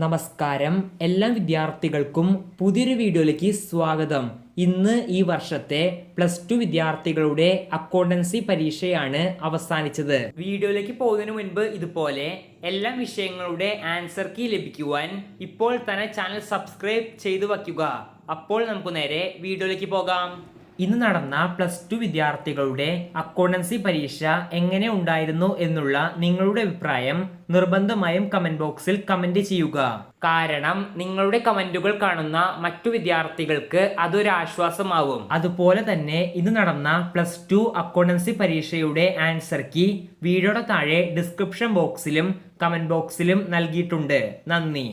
നമസ്കാരം, എല്ലാ വിദ്യാർത്ഥികൾക്കും പുതിയൊരു വീഡിയോയിലേക്ക് സ്വാഗതം. ഇന്ന് ഈ വർഷത്തെ +2 വിദ്യാർത്ഥികളുടെ അക്കൗണ്ടൻസി പരീക്ഷയാണ് അവസാനിച്ചത്. വീഡിയോയിലേക്ക് പോകുന്നതിന് മുൻപ് ഇതുപോലെ എല്ലാ വിഷയങ്ങളുടെ ആൻസർ കീ ലഭിക്കുവാൻ ഇപ്പോൾ തന്നെ ചാനൽ സബ്സ്ക്രൈബ് ചെയ്തു വയ്ക്കുക. അപ്പോൾ നമുക്ക് നേരെ വീഡിയോയിലേക്ക് പോകാം. ഇന്ന് നടന്ന +2 വിദ്യാർത്ഥികളുടെ അക്കൗണ്ടൻസി പരീക്ഷ എങ്ങനെ ഉണ്ടായിരുന്നു എന്നുള്ള നിങ്ങളുടെ അഭിപ്രായം നിർബന്ധമായും കമന്റ് ബോക്സിൽ കമന്റ് ചെയ്യുക. കാരണം നിങ്ങളുടെ കമന്റുകൾ കാണുന്ന മറ്റു വിദ്യാർത്ഥികൾക്ക് അതൊരു ആശ്വാസമാവും. അതുപോലെ തന്നെ ഇന്ന് നടന്ന +2 അക്കൗണ്ടൻസി പരീക്ഷയുടെ ആൻസർ കീ വീഡിയോയുടെ താഴെ ഡിസ്ക്രിപ്ഷൻ ബോക്സിലും കമന്റ് ബോക്സിലും നൽകിയിട്ടുണ്ട്. നന്ദി.